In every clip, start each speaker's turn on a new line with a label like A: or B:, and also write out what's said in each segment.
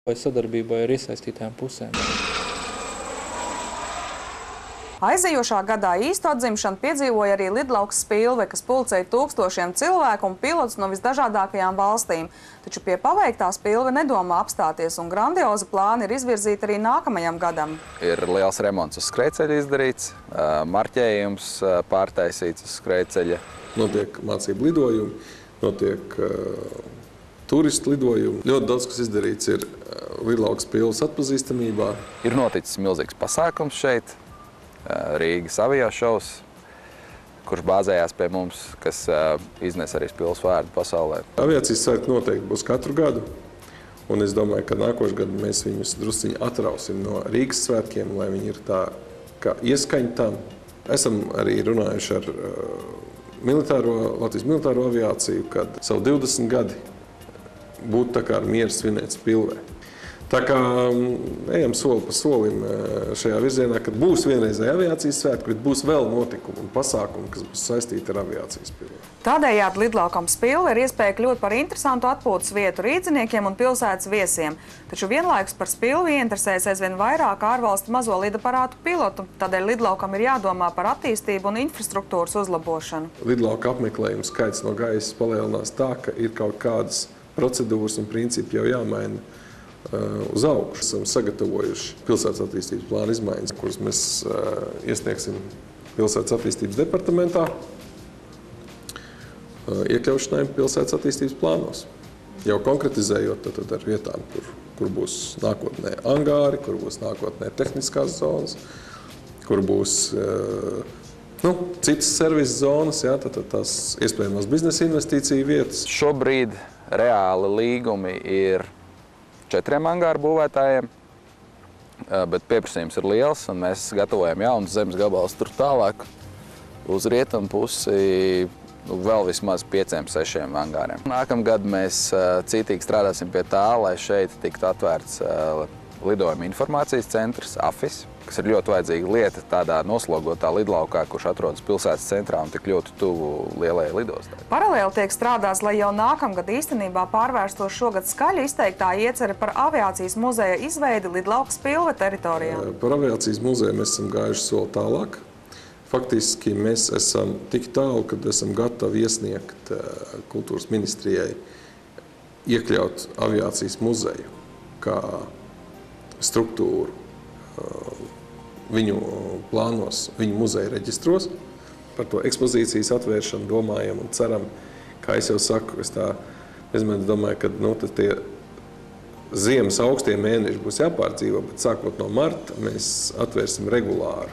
A: vai sadarbībai ar iesaistītām pusēm.
B: Aizejošā gadā īstu atzimšanu piedzīvoja arī lidlauks Spilve, kas pulcēja tūkstošiem cilvēku un pilotus no visdažādākajām valstīm. Taču pie paveiktā Spilve nedomā apstāties, un grandiozi plāni ir izvirzīti arī nākamajam gadam.
C: Ir liels remonts uz skrejceļa izdarīts, marķējums pārtaisīts uz skrejceļa.
D: Notiek mācību lidojumi, notiek turistu lidojumi. Ļoti daudz, kas izdarīts, ir lidlauks Spilves atpazīstamībā.
C: Ir noticis milzīgs pasākums šeit. Rīgas aviošovs, kurš bāzējās pie mums, kas iznes arī Spilves vārdu pasaulē.
D: Aviācijas svētki noteikti būs katru gadu, un es domāju, ka nākošu gadu mēs viņus drusciņi atrausim no Rīgas svētkiem, lai viņi ir tā kā ieskaņi tam. Esam arī runājuši ar Latvijas militāro aviāciju, kad savu 20 gadi būtu tā kā ar mieru svinēt Spilvē. Tā kā ejam soli pa solim šajā virzienā, kad būs vienreizēja aviācijas svētki, bet būs vēl notikumi un pasākumi, kas būs saistīti ar aviācijas Spilvi.
B: Tādējādi lidlaukam Spilve ir iespēja kļūt par interesantu atpūtas vietu rīdziniekiem un pilsētas viesiem. Taču vienlaikus par Spilvi interesēs aizvien vairāk ārvalstu mazo lidaparātu pilotu. Tādēļ lidlaukam ir jādomā par attīstību un infrastruktūras uzlabošanu.
D: Lidlauka apmeklējumu skaits no gaisa palielinās tā, ka ir kaut kādas procedūras un principi jau jāmaina uz augšu. Esam sagatavojuši pilsētas attīstības plāna izmaiņas, kuras mēs iesniegsim pilsētas attīstības departamentā, iekļaušanai pilsētas attīstības plānos. Jau konkretizējot ar vietām, kur būs nākotnē angāri, kur būs nākotnē tehniskās zonas, kur būs citas servisa zonas, tās iespējamās biznesa investīciju vietas.
C: Šobrīd reāli līgumi ir 4 angāru būvētājiem, bet pieprasījums ir liels, un mēs gatavojam jaunus zemes gabalus tur tālāk uz rietumu pusi, vēl vismaz 5-6 angāriem. Nākamgad mēs cītīgi strādāsim pie tā, lai šeit tiktu atvērts lidojuma informācijas centrs, AFIS, kas ir ļoti vajadzīga lieta tādā noslogotā lidlaukā, kurš atrodas pilsētas centrā un tik ļoti tuvu lielajai lidostai.
B: Paralēli tiek strādāts, lai jau nākamgad īstenībā pārvērstos šogad skaļi izteiktā iecerē par aviācijas muzeja izveidi lidlauka Spilve teritorijā.
D: Par aviācijas muzeju mēs esam gājuši soli tālāk. Faktiski mēs esam tik tālu, kad esam gatavi iesniegt kultūras ministrijai iekļaut aviācijas muzeju kā struktūru viņu plānos, viņu muzeja reģistros. Par to ekspozīcijas atvēršanu domājam un ceram, kā es jau saku, domāju, ka tie ziemas augstie mēneši būs jāpārdzīvo, bet sākot no marta mēs atvērsim regulāru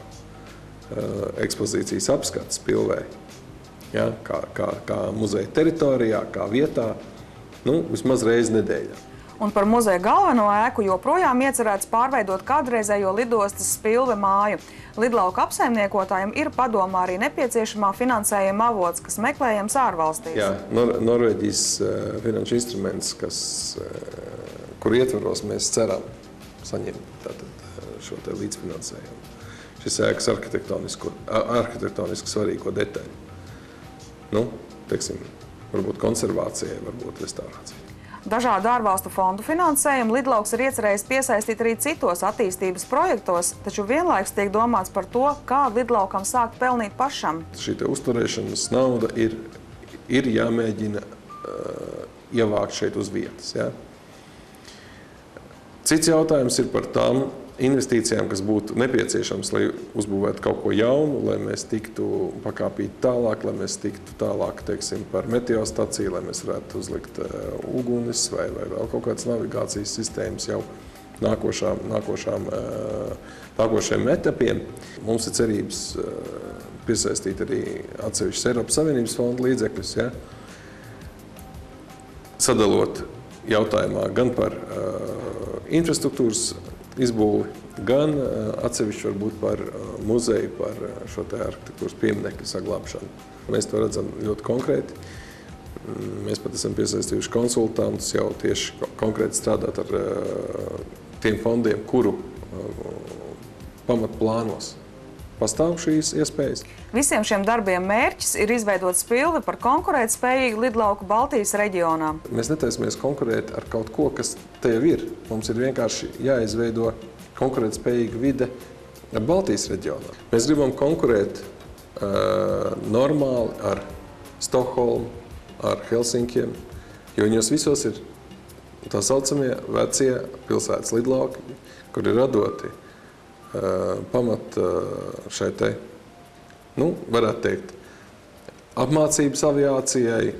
D: ekspozīcijas apskatu Spilvē, kā muzeja teritorijā, kā vietā, vismaz reizi nedēļā.
B: Un par muzeja galveno ēku joprojām iecerēts pārveidot kādreizējo lidostas Spilve māju. Lidlauka apsaimniekotājiem ir padomā arī nepieciešamā finansējuma avots, kas meklējams ārvalstīs.
D: Jā, Norvēģijas finanšu instruments, kur ietvaros mēs ceram saņemt šo te līdzfinansējumu. Šis ēkas arhitektoniski svarīgo detaļu. Varbūt konservācijai, varbūt restaurācijai.
B: Dažādu ārvalstu fondu finansējumu lidlauks ir iecerējis piesaistīt arī citos attīstības projektos, taču vienlaikus tiek domāts par to, kā lidlaukam sākt pelnīt pašam.
D: Šī uzturēšanas nauda ir jāmēģina ievākt šeit uz vietas. Ja? Cits jautājums ir par tām investīcijām, kas būtu nepieciešams, lai uzbūvētu kaut ko jaunu, lai mēs tiktu pakāpīt tālāk, lai mēs tiktu tālāk, par meteostaciju, lai mēs varētu uzlikt ugunis vai vēl kaut kādas navigācijas sistēmas jau nākošajiem etapiem. Mums ir cerības piesaistīt arī atsevišķus Eiropas Savienības fondu līdzekļus, sadalot jautājumā gan par infrastruktūras izbūvi, gan atsevišķi varbūt par muzeju, par šo te arhitektūras pieminekļu saglabšanu. Mēs to redzam ļoti konkrēti. Mēs pat esam piesaistījuši konsultantus jau tieši konkrēti strādāt ar tiem fondiem, kuru pamatplānos pastāv šīs iespējas.
B: Visiem šiem darbiem mērķis ir izveidot Spilvi par konkurētspējīgu lidlauku Baltijas reģionā.
D: Mēs netaisamies konkurēt ar kaut ko, kas te jau ir. Mums ir vienkārši jāizveido konkurētspējīga vide Baltijas reģionā. Mēs gribam konkurēt normāli ar Stokholmu, ar Helsinkiem, jo viņos visos ir tā saucamie vecie pilsētas lidlauki, kur ir radoti pamat šai te, varētu teikt, apmācības aviācijai.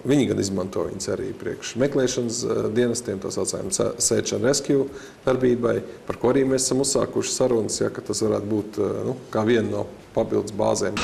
D: Viņi gan izmanto viņas arī priekš meklēšanas dienestiem, tā saucamiem Search and Rescue darbībai, par ko arī mēs esam uzsākuši sarunas, ka tas varētu būt kā viena no papildus bāzēm.